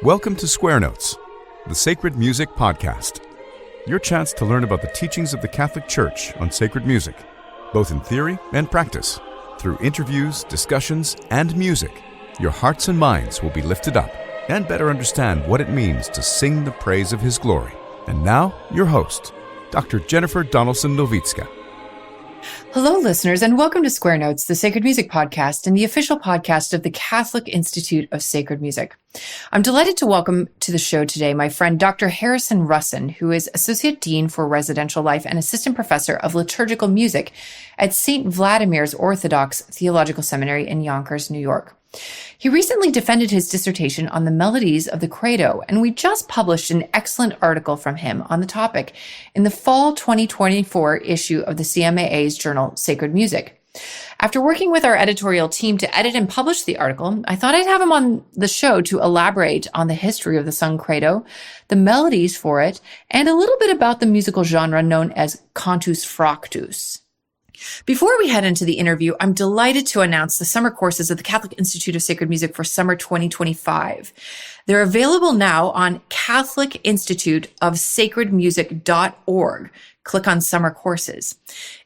Welcome to Square Notes, the Sacred Music Podcast. Your chance to learn about the teachings of the Catholic Church on sacred music, both in theory and practice. Through interviews, discussions, and music, your hearts and minds will be lifted up and better understand what it means to sing the praise of His glory. And now, your host, Dr. Jennifer Donaldson-Nowicka. Hello, listeners, and welcome to Square Notes, the Sacred Music Podcast and the official podcast of the Catholic Institute of Sacred Music. I'm delighted to welcome to the show today my friend Dr. Harrison Russin, who is Associate Dean for Residential Life and Assistant Professor of Liturgical Music at St. Vladimir's Orthodox Theological Seminary in Yonkers, New York. He recently defended his dissertation on the melodies of the Credo, and we just published an excellent article from him on the topic in the fall 2024 issue of the CMAA's journal Sacred Music. After working with our editorial team to edit and publish the article, I thought I'd have him on the show to elaborate on the history of the sung Credo, the melodies for it, and a little bit about the musical genre known as cantus fractus. Before we head into the interview, I'm delighted to announce the summer courses of the Catholic Institute of Sacred Music for summer 2025. They're available now on catholicinstituteofsacredmusic.org. Click on summer courses.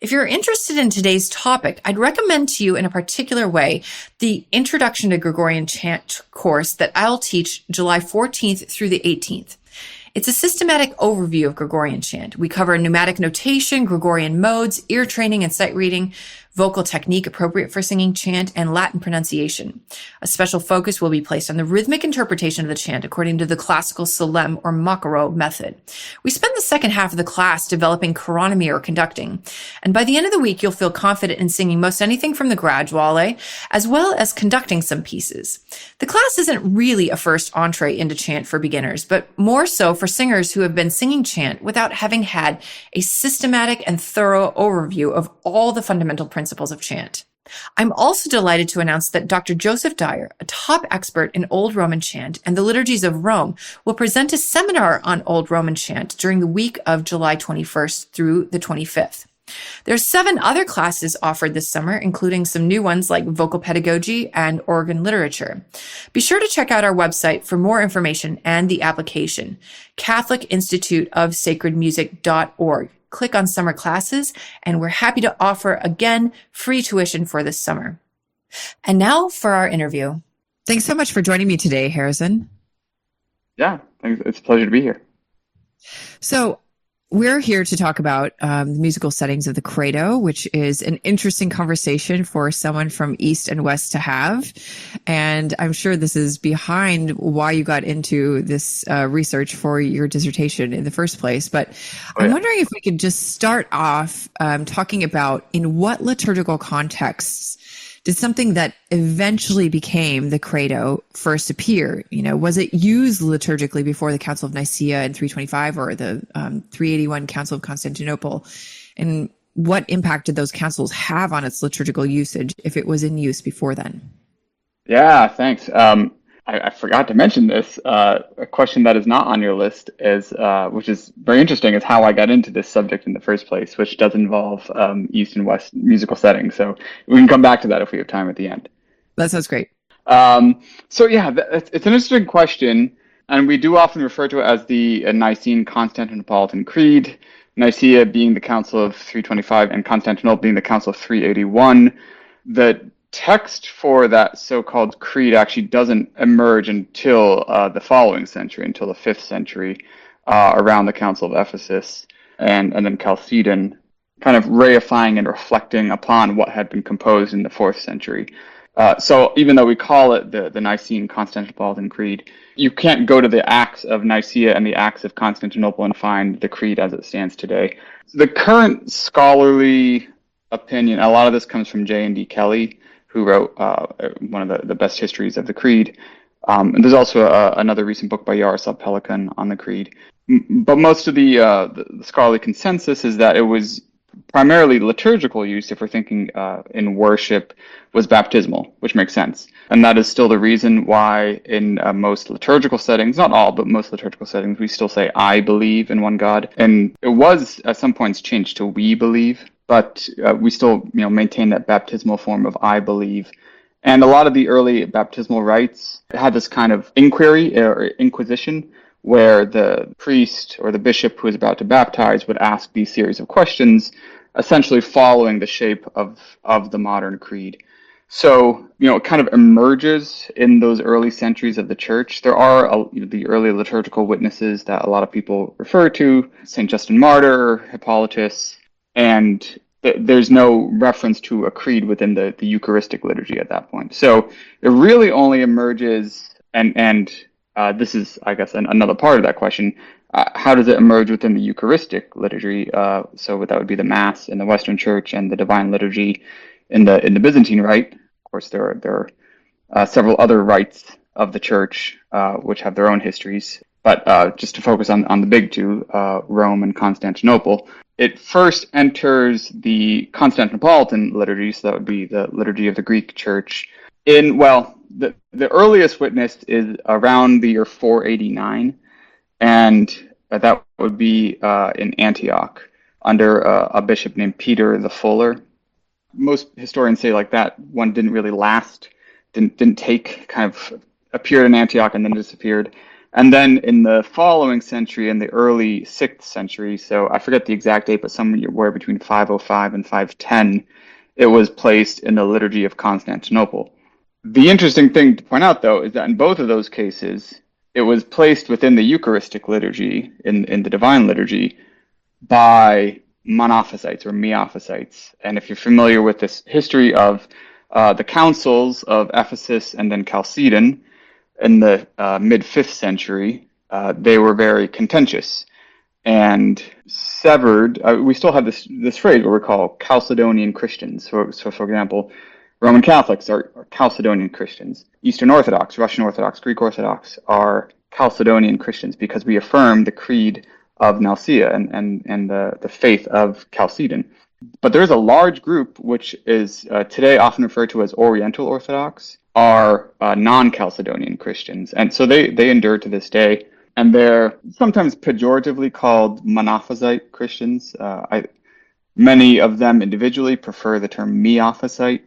If you're interested in today's topic, I'd recommend to you in a particular way the Introduction to Gregorian Chant course that I'll teach July 14th through the 18th. It's a systematic overview of Gregorian chant. We cover pneumatic notation, Gregorian modes, ear training and sight reading, vocal technique appropriate for singing chant, and Latin pronunciation. A special focus will be placed on the rhythmic interpretation of the chant according to the classical Salem or Macaro method. We spend the second half of the class developing choronomy or conducting, and by the end of the week, you'll feel confident in singing most anything from the graduale, as well as conducting some pieces. The class isn't really a first entree into chant for beginners, but more so for singers who have been singing chant without having had a systematic and thorough overview of all the fundamental principles of chant. I'm also delighted to announce that Dr. Joseph Dyer, a top expert in Old Roman chant and the liturgies of Rome, will present a seminar on Old Roman chant during the week of July 21st through the 25th. There are 7 other classes offered this summer, including some new ones like vocal pedagogy and organ literature. Be sure to check out our website for more information and the application, catholicinstituteofsacredmusic.org. Click on summer classes, and we're happy to offer, again, free tuition for this summer. And now for our interview. Thanks so much for joining me today, Harrison. Yeah, thanks. It's a pleasure to be here. So, we're here to talk about the musical settings of the Credo, which is an interesting conversation for someone from East and West to have. And I'm sure this is behind why you got into this research for your dissertation in the first place. But I'm wondering if we could just start off talking about in what liturgical contexts did something that eventually became the Credo first appear? You know, was it used liturgically before the Council of Nicaea in 325 or the 381 Council of Constantinople? And what impact did those councils have on its liturgical usage if it was in use before then? Yeah, thanks. I forgot to mention this. A question that is not on your list is, which is very interesting, is how I got into this subject in the first place, which does involve East and West musical settings. So we can come back to that if we have time at the end. That sounds great. So yeah, it's an interesting question, and we do often refer to it as the Nicene Constantinopolitan Creed, Nicaea being the Council of 325 and Constantinople being the Council of 381. The text for that so-called creed actually doesn't emerge until the following century, until the 5th century, around the Council of Ephesus and then Chalcedon, kind of reifying and reflecting upon what had been composed in the 4th century. So even though we call it the Nicene Constantinopolitan Creed, you can't go to the Acts of Nicaea and the Acts of Constantinople and find the creed as it stands today. The current scholarly opinion, a lot of this comes from J.N.D. Kelly, who wrote one of the best histories of the Creed. And there's also another recent book by Yaroslav Pelikan on the Creed. But most of the scholarly consensus is that it was primarily liturgical use, if we're thinking in worship, was baptismal, which makes sense. And that is still the reason why in most liturgical settings, not all, but most liturgical settings, we still say, I believe in one God. And it was at some points changed to we believe, but we still maintain that baptismal form of I believe. And a lot of the early baptismal rites had this kind of inquiry or inquisition where the priest or the bishop who was about to baptize would ask these series of questions, essentially following the shape of the modern creed. So, it kind of emerges in those early centuries of the church. There are the early liturgical witnesses that a lot of people refer to, St. Justin Martyr, Hippolytus, and there's no reference to a creed within the Eucharistic liturgy at that point. So it really only emerges, and this is, I guess, another part of that question. How does it emerge within the Eucharistic liturgy? So that would be the Mass in the Western Church and the Divine Liturgy in the Byzantine Rite. Of course, there are several other rites of the Church which have their own histories. But just to focus on the big two, Rome and Constantinople, it first enters the Constantinopolitan liturgy, so that would be the liturgy of the Greek Church. The earliest witness is around the year 489, and that would be in Antioch under a bishop named Peter the Fuller. Most historians say like that one didn't really last, didn't take, kind of appeared in Antioch and then disappeared. And then in the following century, in the early 6th century, so I forget the exact date, but somewhere between 505 and 510, it was placed in the liturgy of Constantinople. The interesting thing to point out, though, is that in both of those cases, it was placed within the Eucharistic liturgy, in the Divine Liturgy, by Monophysites or Miaphysites. And if you're familiar with this history of the councils of Ephesus and then Chalcedon, in the mid-5th century, they were very contentious and severed. We still have this phrase what we call Chalcedonian Christians. So for example, Roman Catholics are Chalcedonian Christians. Eastern Orthodox, Russian Orthodox, Greek Orthodox are Chalcedonian Christians because we affirm the creed of Nicaea and the faith of Chalcedon. But there is a large group which is today often referred to as Oriental Orthodox, are non-Chalcedonian Christians. And so they endure to this day. And they're sometimes pejoratively called Monophysite Christians. Many of them individually prefer the term Miaphysite,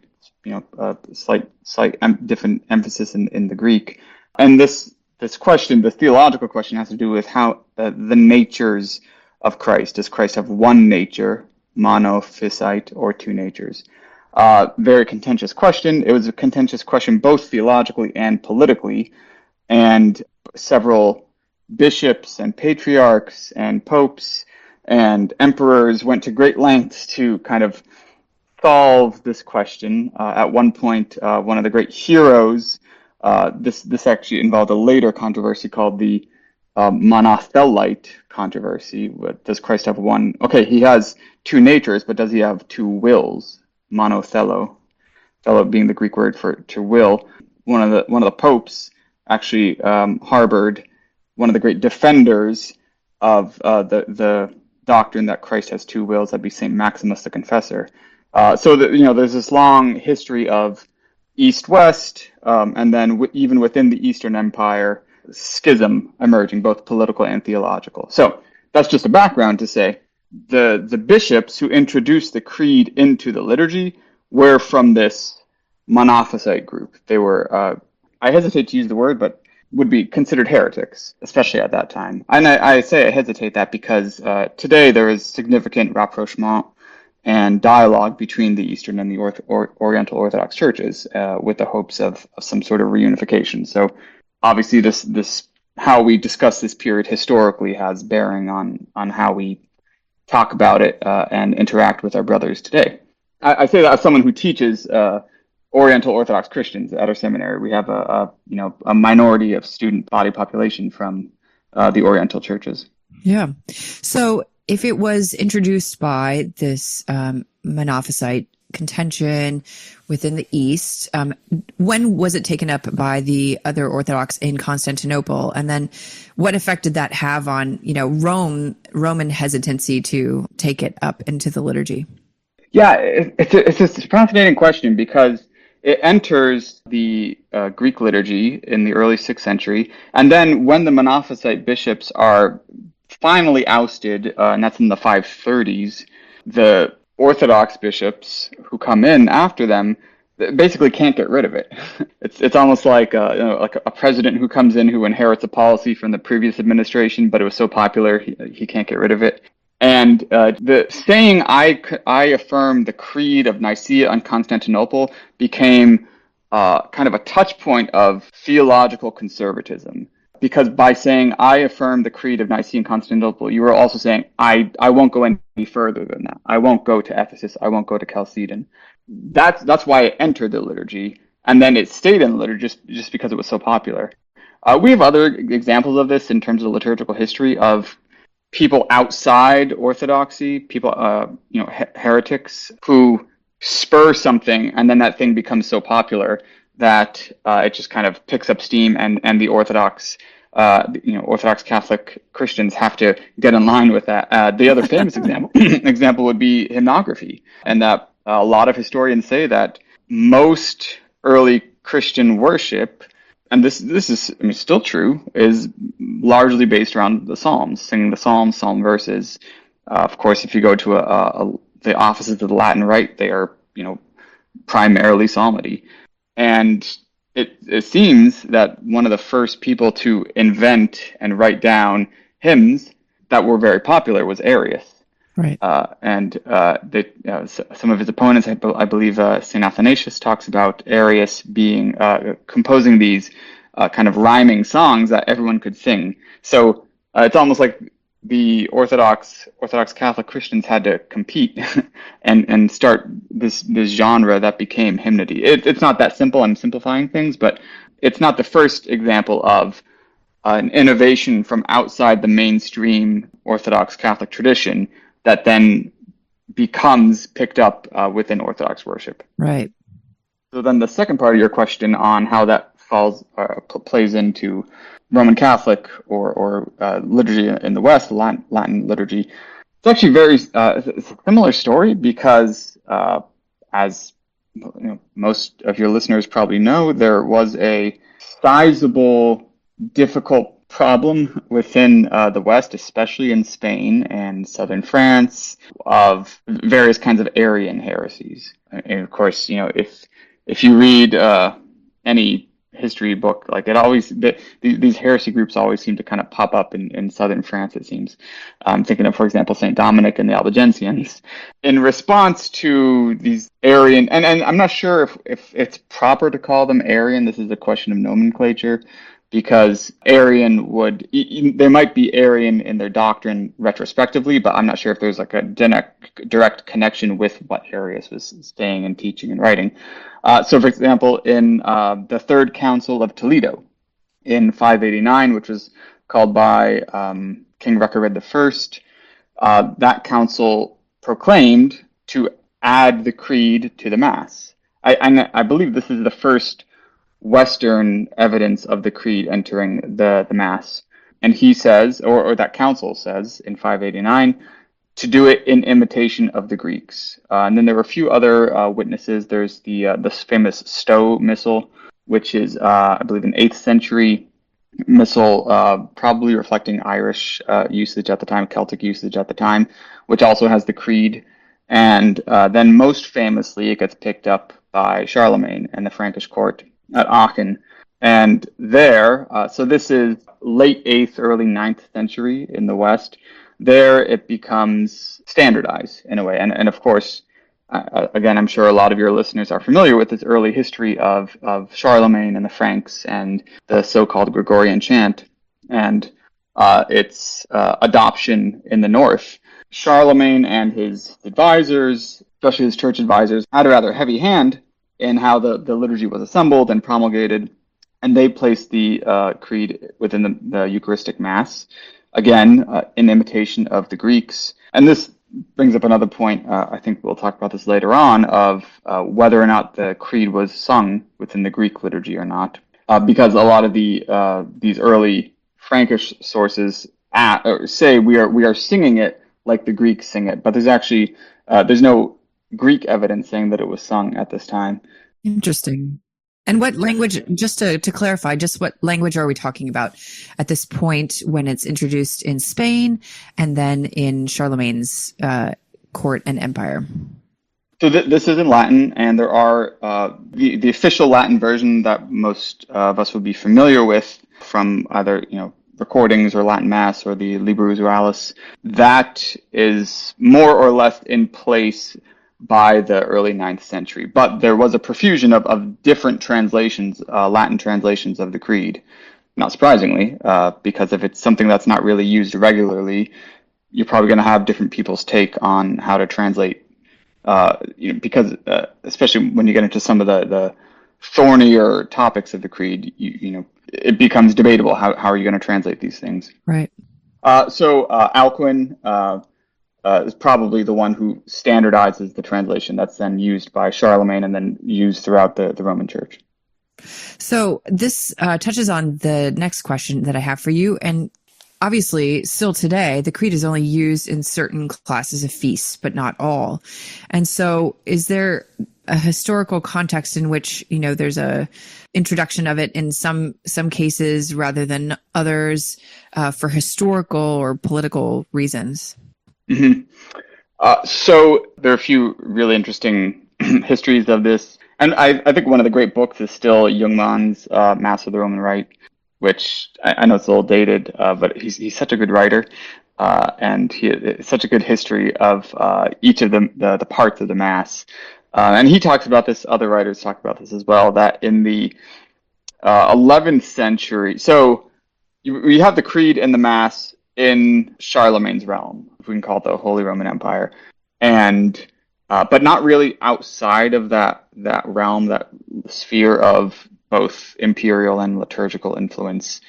slight different emphasis in the Greek. And this question, the theological question, has to do with how the natures of Christ. Does Christ have one nature, monophysite, or two natures? Very contentious question. It was a contentious question both theologically and politically, and several bishops and patriarchs and popes and emperors went to great lengths to kind of solve this question. At one point, one of the great heroes, this actually involved a later controversy called the monothelite controversy. Does Christ have one? Okay, he has two natures, but does he have two wills? Monothelo, thelo being the Greek word to will. One of the popes actually harbored one of the great defenders of the doctrine that Christ has two wills. That'd be Saint Maximus the Confessor. So there's this long history of East-West, and then even within the Eastern Empire, schism emerging, both political and theological. So that's just a background to say the bishops who introduced the creed into the liturgy were from this Monophysite group. They were, I hesitate to use the word, but would be considered heretics, especially at that time. And I say I hesitate that because today there is significant rapprochement and dialogue between the Eastern and the Oriental Orthodox churches with the hopes of some sort of reunification. So obviously this how we discuss this period historically has bearing on how we talk about it and interact with our brothers today. I say that as someone who teaches Oriental Orthodox Christians at our seminary. We have a minority of student body population from the Oriental churches. Yeah. So if it was introduced by this Monophysite contention within the East, when was it taken up by the other Orthodox in Constantinople? And then what effect did that have on, Roman hesitancy to take it up into the liturgy? Yeah, it's a fascinating question because it enters the Greek liturgy in the early 6th century. And then when the Monophysite bishops are finally ousted, and that's in the 530s, the Orthodox bishops who come in after them basically can't get rid of it. It's almost like like a president who comes in who inherits a policy from the previous administration, but it was so popular he can't get rid of it. And the saying I affirm the Creed of Nicaea and Constantinople became kind of a touch point of theological conservatism. Because by saying I affirm the Creed of Nicaea and Constantinople, you were also saying I won't go any further than that. I won't go to Ephesus. I won't go to Chalcedon. That's why it entered the liturgy, and then it stayed in the liturgy just because it was so popular. We have other examples of this in terms of liturgical history of people outside Orthodoxy, people heretics who spur something, and then that thing becomes so popular that it just kind of picks up steam, and the Orthodox Catholic Christians have to get in line with that. The other famous example would be hymnography, and that a lot of historians say that most early Christian worship, and this is still true, is largely based around the Psalms, singing the Psalms, Psalm verses. Of course, if you go to the offices of the Latin Rite, they are primarily psalmody. And it seems that one of the first people to invent and write down hymns that were very popular was Arius. Right. Some of his opponents, I believe St. Athanasius talks about Arius being composing these kind of rhyming songs that everyone could sing. So it's almost like the Orthodox Catholic Christians had to compete and start this genre that became hymnody. It's not that simple. I'm simplifying things, but it's not the first example of an innovation from outside the mainstream Orthodox Catholic tradition that then becomes picked up within Orthodox worship. Right. So then the second part of your question on how that plays into Roman Catholic or liturgy in the West, Latin liturgy, it's actually it's a similar story because as most of your listeners probably know, there was a sizable, difficult problem within the West, especially in Spain and southern France, of various kinds of Arian heresies. And of course, if you read any history book, like these heresy groups always seem to kind of pop up in southern France, it seems. I'm thinking of, for example, St. Dominic and the Albigensians. In response to these Arian, and I'm not sure if it's proper to call them Arian, this is a question of nomenclature, because there might be Arian in their doctrine retrospectively, but I'm not sure if there's like a direct connection with what Arius was saying and teaching and writing. So, for example, in the Third Council of Toledo in 589, which was called by King Recared I, that council proclaimed to add the creed to the Mass. I believe this is the first Western evidence of the creed entering the Mass. And he says, or that council says in 589, to do it in imitation of the Greeks. And then there were a few other witnesses. There's the famous Stowe Missal, which is, I believe, an 8th century missal, probably reflecting Irish usage at the time, Celtic usage at the time, which also has the creed. And then most famously, it gets picked up by Charlemagne and the Frankish court at Aachen. And there, so this is late 8th, early 9th century in the West. There it becomes standardized in a way. And of course, again, I'm sure a lot of your listeners are familiar with this early history of Charlemagne and the Franks and the so-called Gregorian chant and its adoption in the North. Charlemagne and his advisors, especially his church advisors, had a rather heavy hand in how the liturgy was assembled and promulgated, and they placed the creed within the Eucharistic Mass, again, in imitation of the Greeks. And this brings up another point, I think we'll talk about this later on, of whether or not the creed was sung within the Greek liturgy or not, because a lot of these early Frankish sources say we are singing it like the Greeks sing it, but there's no Greek evidence saying that it was sung at this time. Interesting. And what language, just to clarify, just what language are we talking about at this point when it's introduced in Spain and then in Charlemagne's court and empire? So this is in Latin, and there are the official Latin version that most of us would be familiar with from either recordings or Latin Mass or the Liber Usualis. That is more or less in place by the early 9th century, but there was a profusion of different translations, Latin translations of the Creed. Not surprisingly, because if it's something that's not really used regularly, you're probably going to have different people's take on how to translate. Because especially when you get into some of the thornier topics of the Creed, it becomes debatable. How are you going to translate these things? Right. So Alcuin is probably the one who standardizes the translation that's then used by Charlemagne and then used throughout the Roman Church. So this touches on the next question that I have for you. And obviously, still today, the Creed is only used in certain classes of feasts, but not all. And so is there a historical context in which, there's a introduction of it in some cases rather than others for historical or political reasons? Mm-hmm. So there are a few really interesting histories of this. And I think one of the great books is still Jungmann's Mass of the Roman Rite, which I know it's a little dated, but he's such a good writer, and he has such a good history of each of the parts of the Mass. And he talks about this, other writers talk about this as well, that in the 11th century, so we have the Creed and the Mass in Charlemagne's realm, if we can call it the Holy Roman Empire, and but not really outside of that realm, that sphere of both imperial and liturgical influence.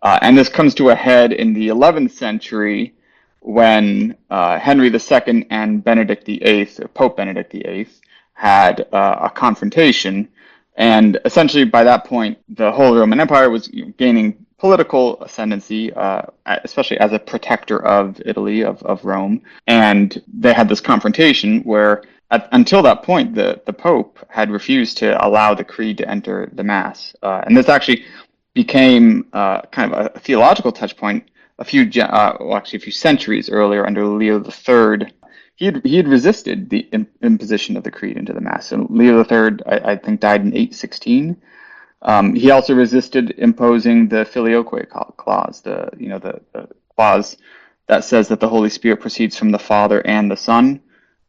And this comes to a head in the 11th century when Henry II and Benedict VIII, Pope Benedict VIII, had a confrontation. And essentially by that point, the Holy Roman Empire was gaining political ascendancy, especially as a protector of Italy, of Rome. And they had this confrontation where until that point, the Pope had refused to allow the Creed to enter the Mass. And this actually became kind of a theological touch point a few centuries earlier under Leo III. He had resisted the imposition of the Creed into the Mass. And Leo III, I think, died in 816. He also resisted imposing the filioque clause, the clause that says that the Holy Spirit proceeds from the Father and the Son.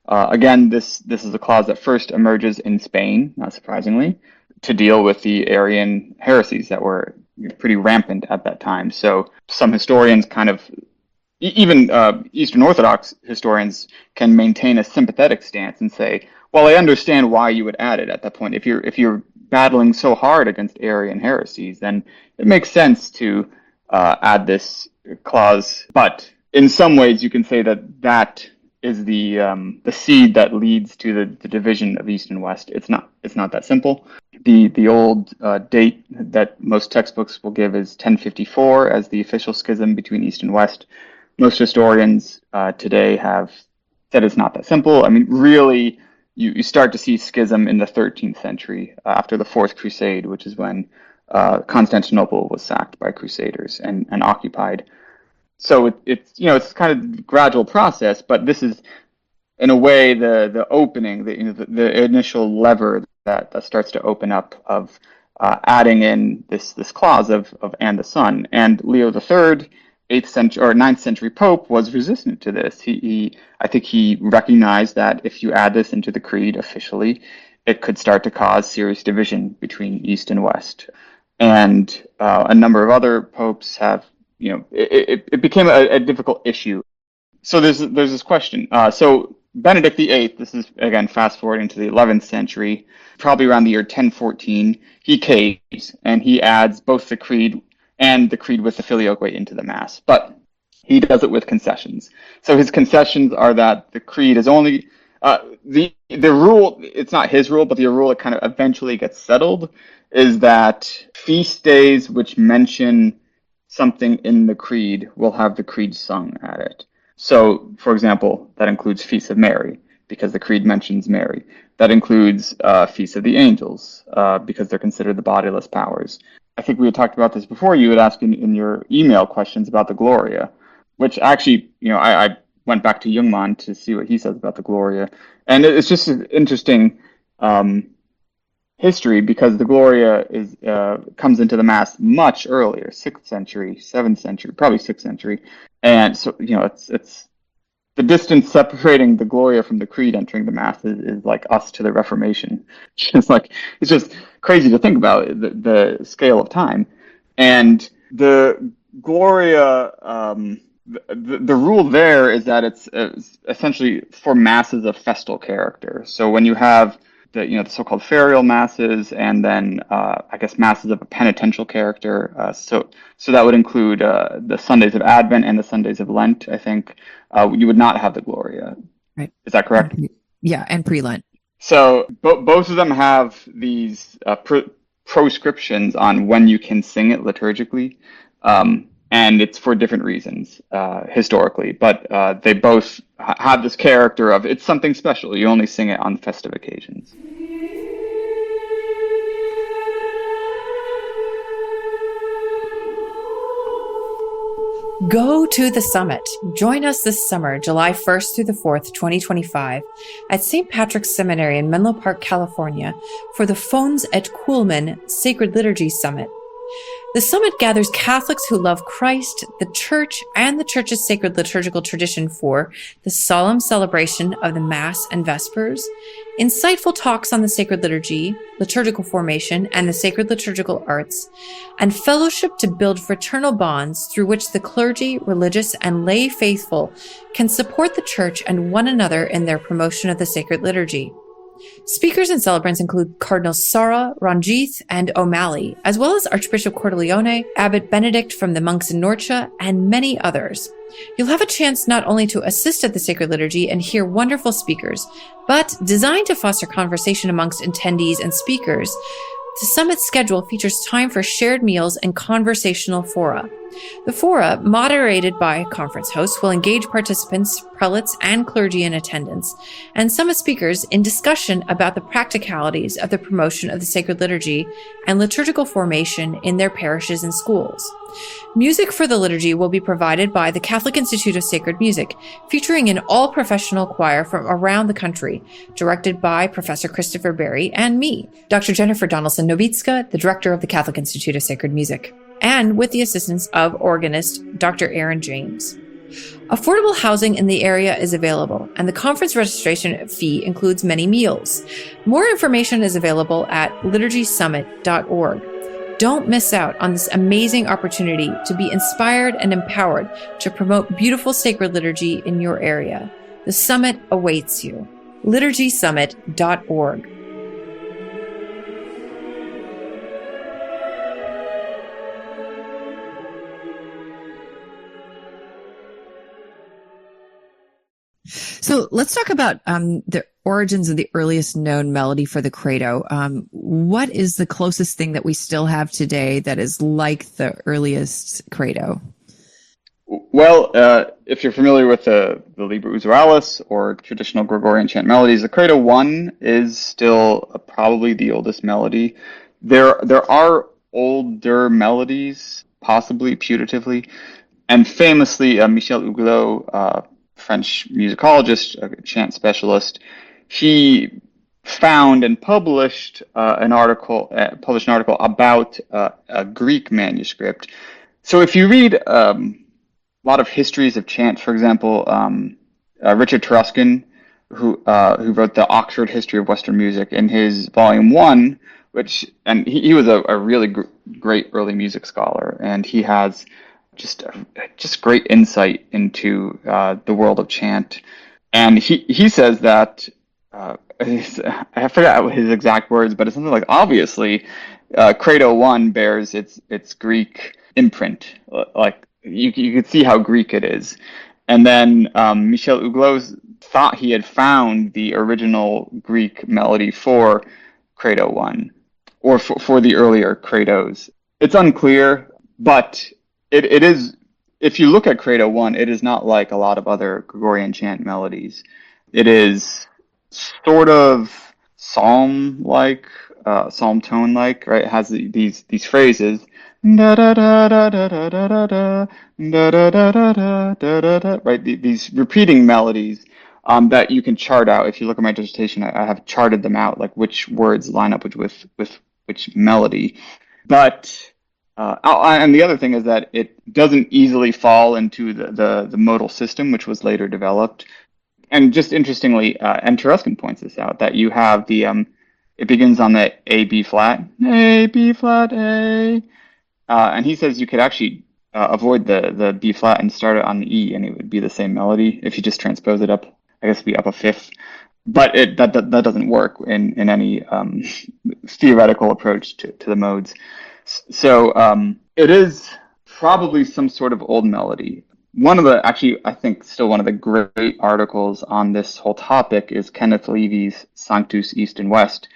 Again, this is a clause that first emerges in Spain, not surprisingly, to deal with the Arian heresies that were pretty rampant at that time. So some historians kind of, even Eastern Orthodox historians, can maintain a sympathetic stance and say, well, I understand why you would add it at that point. If you're battling so hard against Arian heresies, then it makes sense to add this clause. But in some ways, you can say that is the seed that leads to the division of East and West. It's not that simple. The old date that most textbooks will give is 1054 as the official schism between East and West. Most historians today have said it's not that simple. I mean, really, you start to see schism in the 13th century after the Fourth Crusade, which is when Constantinople was sacked by Crusaders and occupied. So it's kind of a gradual process, but this is, in a way, the opening, the initial lever that starts to open up of adding in this clause of and the Son. And Leo III, 8th century or 9th century Pope, was resistant to this. I think he recognized that if you add this into the Creed officially, it could start to cause serious division between East and West. And a number of other popes have. It became a difficult issue. So there's this question. So Benedict VIII, this is, again, fast forwarding to the 11th century, probably around the year 1014, he caves and he adds both the Creed and the Creed with the filioque into the Mass. But he does it with concessions. So his concessions are that the Creed is only, the rule, it's not his rule, but the rule that kind of eventually gets settled is that feast days which mention something in the Creed will have the Creed sung at it. So, for example, that includes Feast of Mary, because the Creed mentions Mary. That includes Feast of the Angels, because they're considered the bodiless powers. I think we had talked about this before. You had asked in your email questions about the Gloria, which actually, I went back to Jungmann to see what he says about the Gloria. And it's just an interesting history, because the Gloria comes into the Mass much earlier, 6th century, 7th century, probably 6th century. And so, it's the distance separating the Gloria from the Creed entering the Mass is like us to the Reformation. It's just crazy to think about the scale of time. And the Gloria, the rule there is that it's essentially for masses of festal character. So when you have the so-called ferial masses, and then I guess masses of a penitential character. So that would include the Sundays of Advent and the Sundays of Lent. I think you would not have the Gloria. Right. Is that correct? Yeah, and pre-Lent. So both of them have these proscriptions on when you can sing it liturgically, and it's for different reasons historically. But they both have this character of it's something special. You only sing it on festive occasions. Go to the summit. Join us this summer, July 1st through the 4th, 2025, at St. Patrick's Seminary in Menlo Park, California, for the Fons et Coulmen Sacred Liturgy Summit. The summit gathers Catholics who love Christ, the Church, and the Church's sacred liturgical tradition for the solemn celebration of the Mass and Vespers, insightful talks on the sacred liturgy, liturgical formation, and the sacred liturgical arts, and fellowship to build fraternal bonds through which the clergy, religious, and lay faithful can support the Church and one another in their promotion of the sacred liturgy. Speakers and celebrants include Cardinals Sarah, Ranjith, and O'Malley, as well as Archbishop Cordileone, Abbot Benedict from the monks in Norcia, and many others. You'll have a chance not only to assist at the sacred liturgy and hear wonderful speakers, but designed to foster conversation amongst attendees and speakers, the summit's schedule features time for shared meals and conversational fora. The fora, moderated by conference hosts, will engage participants, prelates, and clergy in attendance, and summit speakers in discussion about the practicalities of the promotion of the sacred liturgy and liturgical formation in their parishes and schools. Music for the liturgy will be provided by the Catholic Institute of Sacred Music, featuring an all-professional choir from around the country, directed by Professor Christopher Berry and me, Dr. Jennifer Donaldson-Novitska, the director of the Catholic Institute of Sacred Music, and with the assistance of organist Dr. Aaron James. Affordable housing in the area is available, and the conference registration fee includes many meals. More information is available at liturgysummit.org. Don't miss out on this amazing opportunity to be inspired and empowered to promote beautiful sacred liturgy in your area. The summit awaits you. liturgysummit.org. So let's talk about the origins of the earliest known melody for the Credo. What is the closest thing that we still have today that is like the earliest Credo? Well, if you're familiar with the Liber Usualis or traditional Gregorian chant melodies, the Credo 1 is still probably the oldest melody. There are older melodies, possibly putatively, and famously Michel Huguelot, French musicologist, a chant specialist, he found and published an article about a Greek manuscript. So if you read a lot of histories of chant, for example, Richard Russin, who wrote the Oxford History of Western Music in his volume 1, he was a really great early music scholar, and he has just great insight into the world of chant. And he says that, I forgot his exact words, but it's something like, obviously, Credo 1 bears its Greek imprint. Like, you could see how Greek it is. And then Michel Huguelot thought he had found the original Greek melody for Credo 1, or for the earlier Credos. It's unclear, but it is, if you look at Credo 1, it is not like a lot of other Gregorian chant melodies. It is sort of psalm-like, psalm tone like, right? It has these phrases, da da da da da da da da da da da da da da da, right? These repeating melodies that you can chart out. If you look at my dissertation, I have charted them out, like which words line up with which melody. But and the other thing is that it doesn't easily fall into the modal system, which was later developed. And just interestingly, and Russin points this out, that you have it begins on the A, B flat, A, B flat, A. And he says you could actually avoid the B flat and start it on the E, and it would be the same melody if you just transpose it up. I guess it'd be up a fifth. But that doesn't work in any theoretical approach to the modes. So it is probably some sort of old melody. I think still one of the great articles on this whole topic is Kenneth Levy's Sanctus East and West.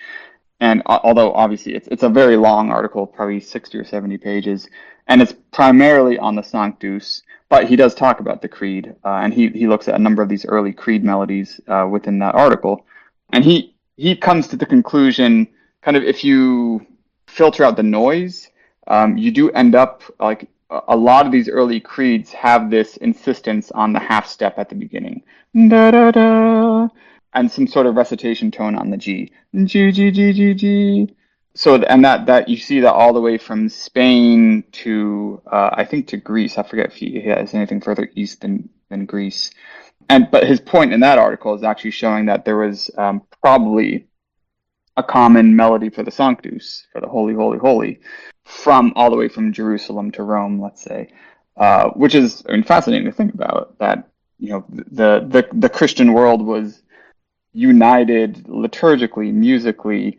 And although obviously it's a very long article, probably 60 or 70 pages, and it's primarily on the Sanctus, but he does talk about the Creed, and he looks at a number of these early Creed melodies within that article. And he comes to the conclusion, kind of if you filter out the noise, you do end up like a lot of these early creeds have this insistence on the half step at the beginning, da da da, and some sort of recitation tone on the G, G G G G G. So and that you see that all the way from Spain to I think to Greece. I forget if he has anything further east than Greece. But his point in that article is actually showing that there was probably a common melody for the Sanctus, for the Holy, Holy, Holy, from all the way from Jerusalem to Rome, let's say, which is fascinating to think about. That the Christian world was united liturgically, musically,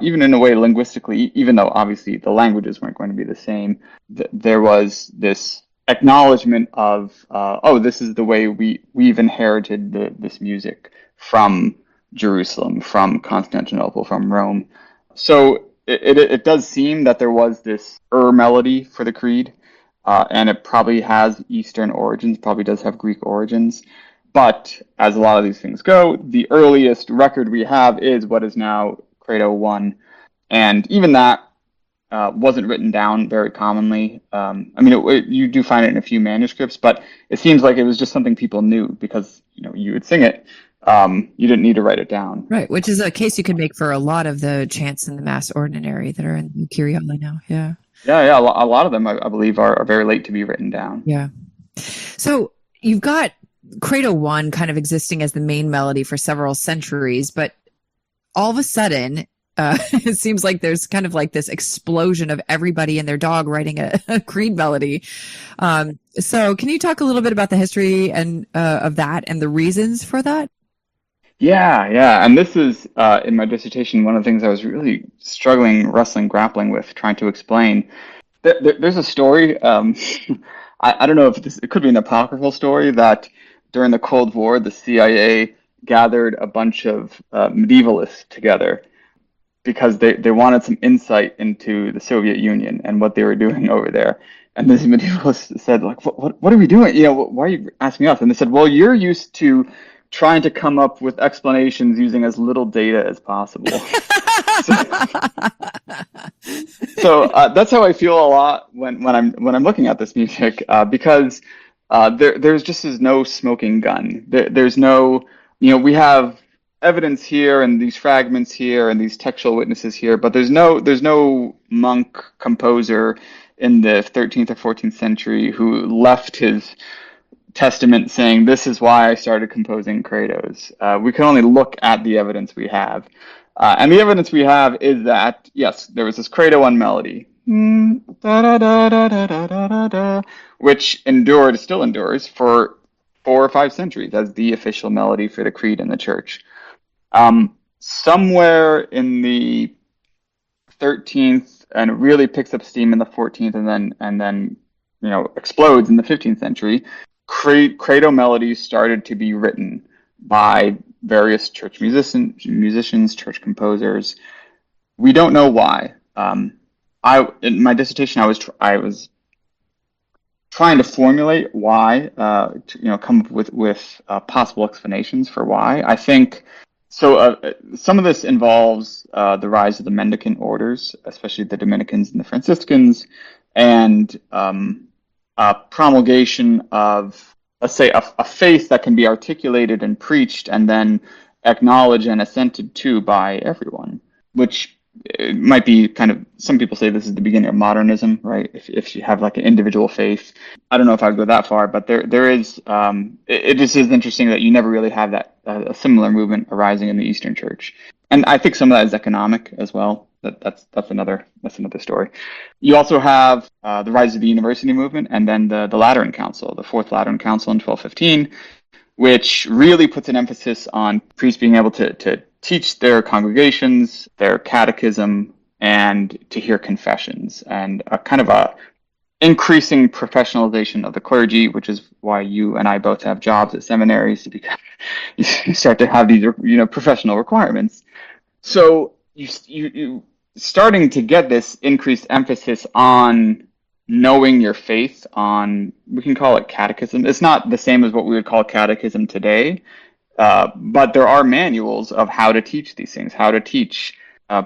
even in a way linguistically, even though obviously the languages weren't going to be the same. There was this acknowledgement of, this is the way we've inherited this music from Jerusalem, from Constantinople, from Rome. So it does seem that there was this melody for the Creed, and it probably has Eastern origins, probably does have Greek origins. But as a lot of these things go, the earliest record we have is what is now Credo 1. And even that wasn't written down very commonly. You do find it in a few manuscripts, but it seems like it was just something people knew because, you would sing it. You didn't need to write it down. Right, which is a case you could make for a lot of the chants in the Mass Ordinary that are in the Kyriale now. Yeah. Yeah. A lot of them, I believe, are very late to be written down. Yeah. So you've got Credo 1 kind of existing as the main melody for several centuries, but all of a sudden, it seems like there's kind of like this explosion of everybody and their dog writing a Creed melody. So can you talk a little bit about the history and of that and the reasons for that? Yeah. And this is, in my dissertation, one of the things I was really wrestling, grappling with, trying to explain. There's a story, I don't know if it could be an apocryphal story, that during the Cold War, the CIA gathered a bunch of medievalists together because they wanted some insight into the Soviet Union and what they were doing over there. And these medievalists said, like, what are we doing? Why are you asking us? And they said, well, you're used to trying to come up with explanations using as little data as possible. So that's how I feel a lot when I'm looking at this music, because there's just no smoking gun. There's no, we have evidence here and these fragments here and these textual witnesses here, but there's no monk composer in the 13th or 14th century who left his testament saying, this is why I started composing credos. We can only look at the evidence we have. And the evidence we have is that, yes, there was this Credo 1 melody, which still endures for 4 or 5 centuries as the official melody for the Creed in the Church. Somewhere in the 13th, and it really picks up steam in the 14th, and then explodes in the 15th century. Credo melodies started to be written by various church musicians, church composers. We don't know why. In my dissertation, I was trying to formulate why, come up with possible explanations for why. I think Some of this involves the rise of the mendicant orders, especially the Dominicans and the Franciscans, and promulgation of, let's say, a faith that can be articulated and preached and then acknowledged and assented to by everyone, which might be kind of, some people say this is the beginning of modernism, right? If you have like an individual faith. I don't know if I'd go that far, but there is, it just is interesting that you never really have that, a similar movement arising in the Eastern Church. And I think some of that is economic as well. That's another story. You also have the rise of the university movement, and then the Lateran Council, the Fourth Lateran Council in 1215, which really puts an emphasis on priests being able to teach their congregations, their catechism, and to hear confessions, and a kind of a increasing professionalization of the clergy, which is why you and I both have jobs at seminaries, because you start to have these, professional requirements. So you starting to get this increased emphasis on knowing your faith, on, we can call it catechism. It's not the same as what we would call catechism today, but there are manuals of how to teach these things, how to teach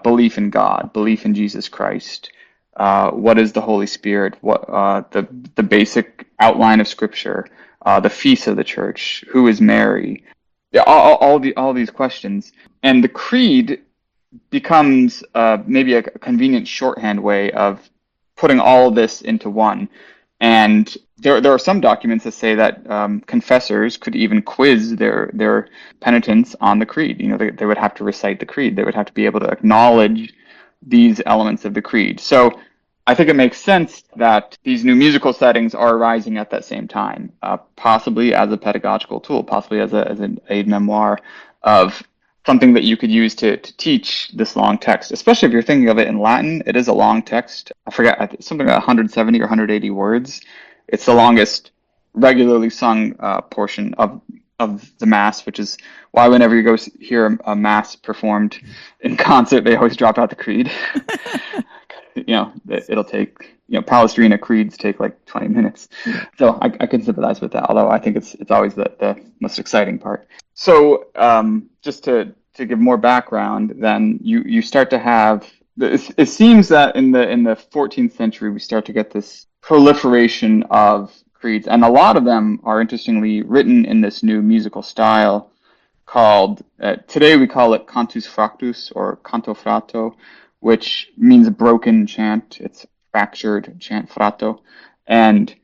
belief in God, belief in Jesus Christ, what is the Holy Spirit, what the basic outline of Scripture, the feasts of the Church, who is Mary, all these questions. And the creed becomes maybe a convenient shorthand way of putting all of this into one. And there are some documents that say that confessors could even quiz their penitents on the creed. They would have to recite the creed. They would have to be able to acknowledge these elements of the creed. So I think it makes sense that these new musical settings are arising at that same time, possibly as a pedagogical tool, possibly as an aid memoir of something that you could use to teach this long text, especially if you're thinking of it in Latin. It is a long text. I forget, something like 170 or 180 words. It's the longest regularly sung portion of the Mass, which is why whenever you go hear a Mass performed in concert, they always drop out the creed. It'll take, Palestrina creeds take like 20 minutes. So I can sympathize with that, although I think it's always the most exciting part. So just to give more background, then you start to have, it seems that in the 14th century, we start to get this proliferation of creeds. And a lot of them are interestingly written in this new musical style called, today we call it cantus fractus or canto fratto, which means broken chant. It's fractured chant, fratto, and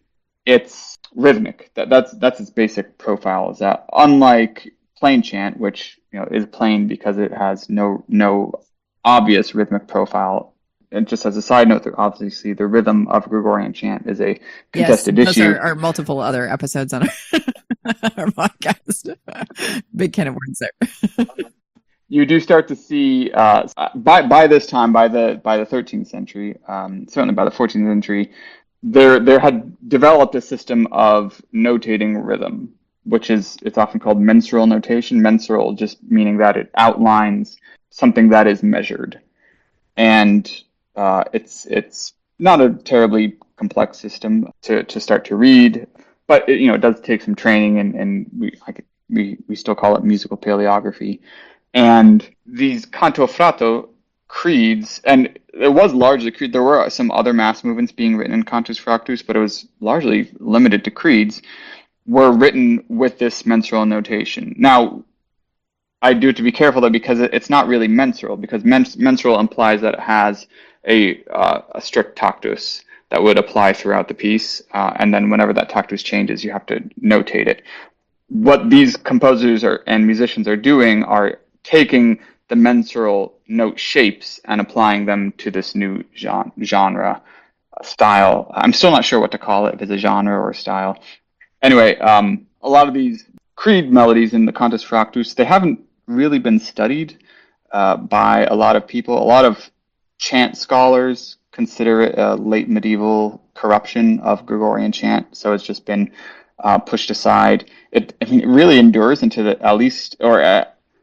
it's rhythmic. That's its basic profile. Is that unlike plain chant, which is plain because it has no obvious rhythmic profile. And just as a side note, obviously the rhythm of Gregorian chant is a contested issue. Those are multiple other episodes on our podcast. Big can of words there. You do start to see by this time, by the 13th century, certainly by the 14th century, there had developed a system of notating rhythm, which it's often called mensural notation. Mensural just meaning that it outlines something that is measured, and it's not a terribly complex system to start to read, but it does take some training, and we still call it musical paleography. And these canto fratto creeds, and it was largely creed. There were some other mass movements being written in cantus fractus, but it was largely limited to creeds, were written with this mensural notation. Now, I do have to be careful though, because it's not really mensural, because mensural implies that it has a strict tactus that would apply throughout the piece, and then whenever that tactus changes, you have to notate it. What these composers and musicians are doing are taking the mensural note shapes and applying them to this new genre style. I'm still not sure what to call it, if it's a genre or a style. Anyway, a lot of these creed melodies in the cantus fractus, they haven't really been studied by a lot of people. A lot of chant scholars consider it a late medieval corruption of Gregorian chant, so it's just been pushed aside. It really endures into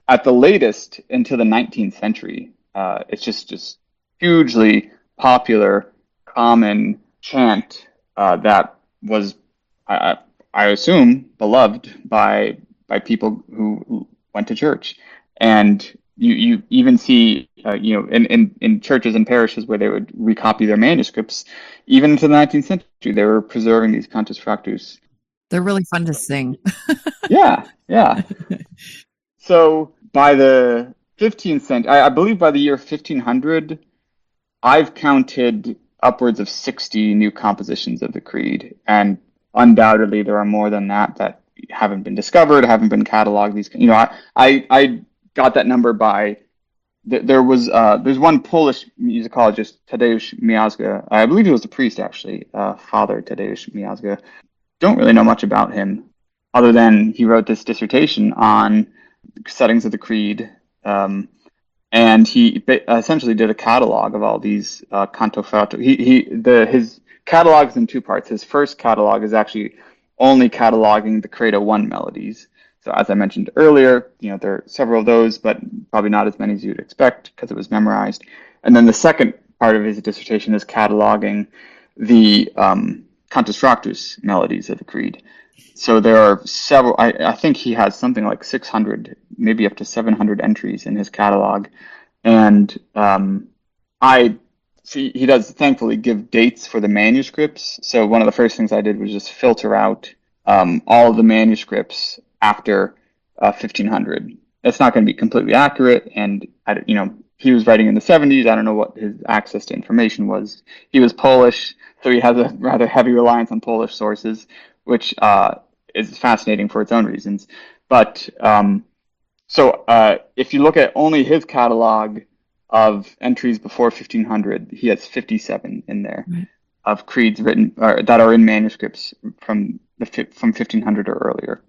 at the latest into the 19th century. It's just hugely popular, common chant that was, I assume, beloved by people who went to church. And you even see, in churches and parishes where they would recopy their manuscripts, even into the 19th century, they were preserving these cantus fractus. They're really fun to sing. Yeah, yeah. So by the 15th century, I believe by the year 1500, I've counted upwards of 60 new compositions of the Creed, and undoubtedly there are more than that haven't been discovered, haven't been cataloged. I got that number by there's one Polish musicologist, Tadeusz Miazga. I believe he was a priest actually, Father Tadeusz Miazga. Don't really know much about him, other than he wrote this dissertation on settings of the Creed. And he essentially did a catalog of all these canto frutto. His catalog is in two parts. His first catalog is actually only cataloging the Credo 1 melodies. So as I mentioned earlier, there are several of those, but probably not as many as you'd expect because it was memorized. And then the second part of his dissertation is cataloging the cantus fractus melodies of the Creed. So there are several, I think he has something like 600, maybe up to 700 entries in his catalog. And he does thankfully give dates for the manuscripts. So one of the first things I did was just filter out all of the manuscripts after 1500. It's not going to be completely accurate. And, he was writing in the 70s. I don't know what his access to information was. He was Polish, so he has a rather heavy reliance on Polish sources, which is fascinating for its own reasons. But if you look at only his catalog of entries before 1500, he has 57 in there of creeds written that are in manuscripts from 1500 or earlier,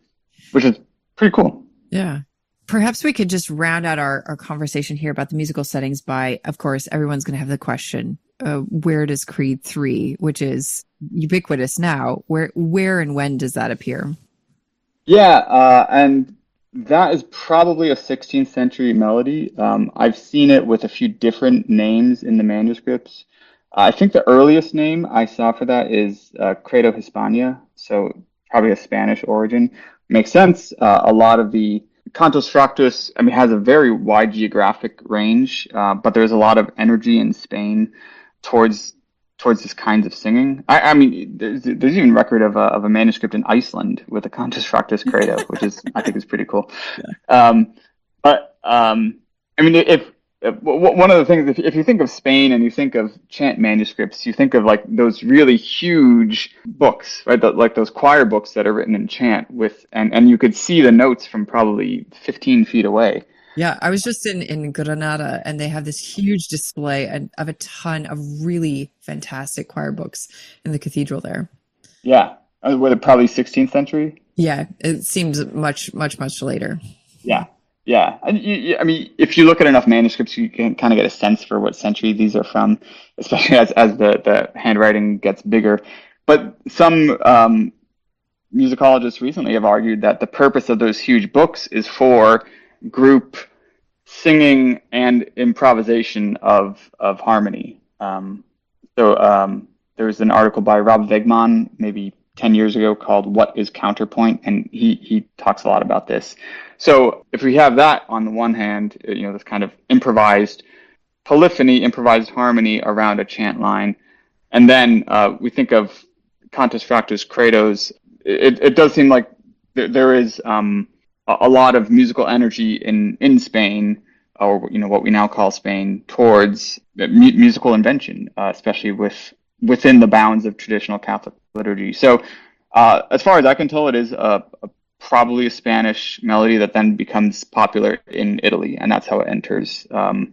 which is pretty cool. Yeah. Perhaps we could just round out our conversation here about the musical settings by, of course, everyone's going to have the question, where does Creed 3, which is ubiquitous now, where and when does that appear? Yeah, and that is probably a 16th century melody. I've seen it with a few different names in the manuscripts. I think the earliest name I saw for that is Credo Hispania, so probably a Spanish origin. Makes sense. A lot of the cantus fractus, has a very wide geographic range, but there's a lot of energy in Spain towards this kinds of singing. There's even record of a manuscript in Iceland with a cantus fractus credo, which I think is pretty cool. Yeah. One of the things, if you think of Spain and you think of chant manuscripts, you think of like those really huge books, right? Like those choir books that are written in chant and you could see the notes from probably 15 feet away. Yeah, I was just in Granada, and they have this huge display of a ton of really fantastic choir books in the cathedral there. Yeah, were it probably 16th century? Yeah, it seems much, much, much later. Yeah. Yeah, if you look at enough manuscripts, you can kind of get a sense for what century these are from, especially as the handwriting gets bigger. But some musicologists recently have argued that the purpose of those huge books is for group singing and improvisation of harmony. There was an article by Rob Wegman maybe 10 years ago called "What is Counterpoint?" and he talks a lot about this. So if we have that on the one hand, this kind of improvised polyphony, improvised harmony around a chant line, and then we think of cantus fractus credos, it does seem like there is a lot of musical energy in Spain, or what we now call Spain, towards musical invention, especially within the bounds of traditional Catholic liturgy. So as far as I can tell, it is probably a Spanish melody that then becomes popular in Italy, and that's how it enters the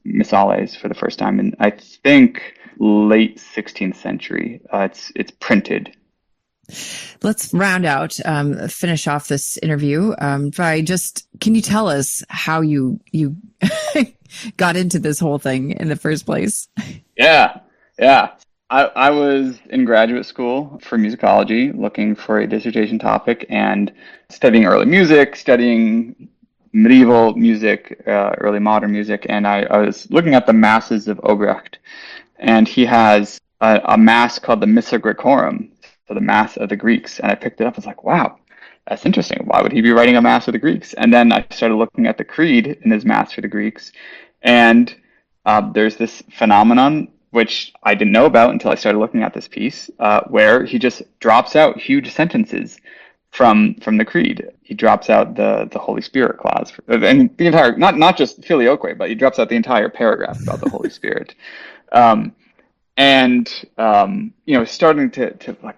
missales for the first time in, I think, late 16th century. It's printed. Let's round out, finish off this interview by can you tell us how you got into this whole thing in the first place? Yeah. I was in graduate school for musicology, looking for a dissertation topic and studying early music, studying medieval music, early modern music, and I was looking at the masses of Obrecht, and he has a mass called the Missa Graecorum, so the Mass of the Greeks, and I picked it up. I was like, wow, that's interesting. Why would he be writing a mass for the Greeks? And then I started looking at the creed in his mass for the Greeks, and there's this phenomenon which I didn't know about until I started looking at this piece, where he just drops out huge sentences from the creed. He drops out the Holy Spirit clause, and the entire, not just filioque, but he drops out the entire paragraph about the Holy Spirit. Starting to like,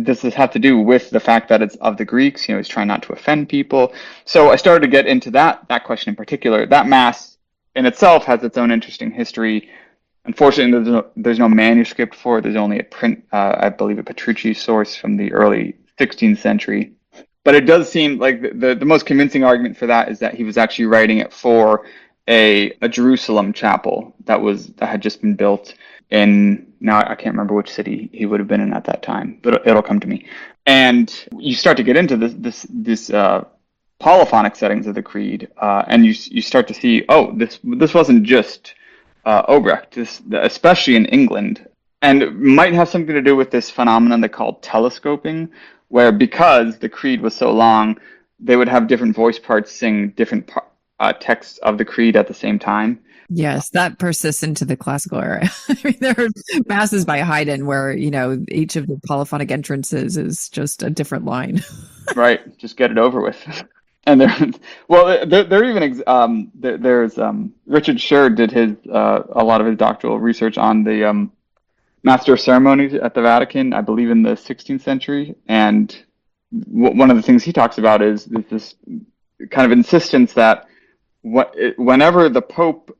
does this have to do with the fact that it's of the Greeks? He's trying not to offend people. So I started to get into that question in particular. That mass in itself has its own interesting history. Unfortunately, there's no manuscript for it. There's only a print, I believe, a Petrucci source from the early 16th century. But it does seem like the most convincing argument for that is that he was actually writing it for a Jerusalem chapel that had just been built in, now I can't remember which city he would have been in at that time, but it'll come to me. And you start to get into this polyphonic settings of the creed, and you start to see, this wasn't just Obrecht, especially in England, and it might have something to do with this phenomenon they called telescoping, where because the creed was so long, they would have different voice parts sing different texts of the creed at the same time. Yes, that persists into the classical era. I mean, there are masses by Haydn where, each of the polyphonic entrances is just a different line. Right. Just get it over with. And there's Richard Scher did a lot of his doctoral research on the Master of Ceremonies at the Vatican, I believe in the 16th century. And one of the things he talks about is this kind of insistence that whenever the Pope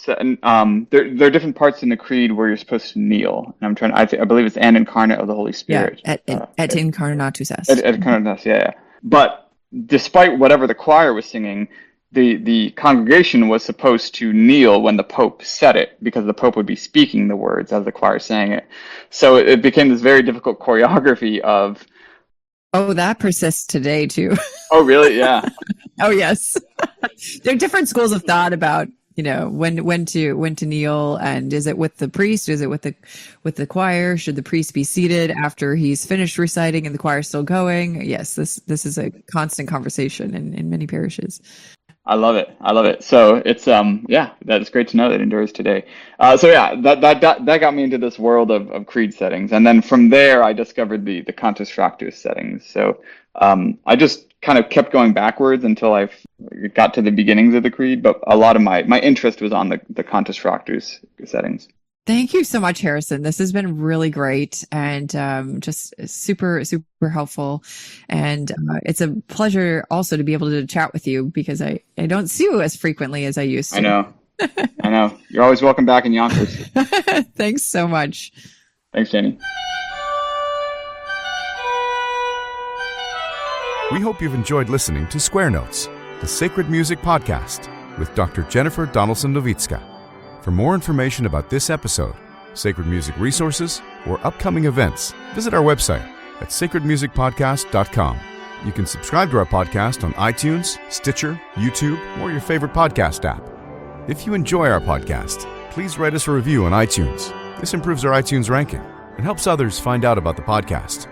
there are different parts in the creed where you're supposed to kneel. And I believe it's "and incarnate of the Holy Spirit." Yeah, et incarnatus est. Et incarnatus, yeah. But despite whatever the choir was singing, the congregation was supposed to kneel when the Pope said it, because the Pope would be speaking the words as the choir sang it. So it became this very difficult choreography of... Oh, that persists today too. Oh, really? Yeah. Oh, yes. There are different schools of thought about, when to kneel, and is it with the priest? Is it with the choir? Should the priest be seated after he's finished reciting and the choir is still going? Yes, this is a constant conversation in many parishes. I love it. So it's that's great to know that endures today. That got me into this world of creed settings, and then from there I discovered the cantus fractus settings. So I just kind of kept going backwards until I got to the beginnings of the creed, but a lot of my interest was on the cantus fractus settings. Thank you so much, Harrison. This has been really great and just super, super helpful. And it's a pleasure also to be able to chat with you, because I don't see you as frequently as I used to. I know. You're always welcome back in Yonkers. Thanks so much. Thanks, Jenny. We hope you've enjoyed listening to Square Notes, the Sacred Music Podcast with Dr. Jennifer Donaldson-Nowicka. For more information about this episode, sacred music resources, or upcoming events, visit our website at sacredmusicpodcast.com. You can subscribe to our podcast on iTunes, Stitcher, YouTube, or your favorite podcast app. If you enjoy our podcast, please write us a review on iTunes. This improves our iTunes ranking and helps others find out about the podcast.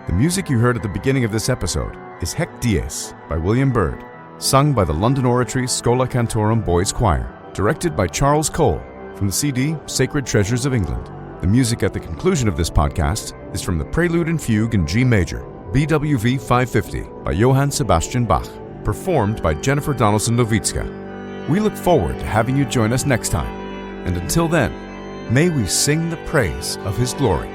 The music you heard at the beginning of this episode is Hec Dies by William Byrd, sung by the London Oratory Schola Cantorum Boys Choir, directed by Charles Cole from the CD Sacred Treasures of England. The music at the conclusion of this podcast is from the Prelude and Fugue in G Major, BWV 550 by Johann Sebastian Bach, performed by Jennifer Donaldson-Nowicka. We look forward to having you join us next time, and until then, may we sing the praise of His glory.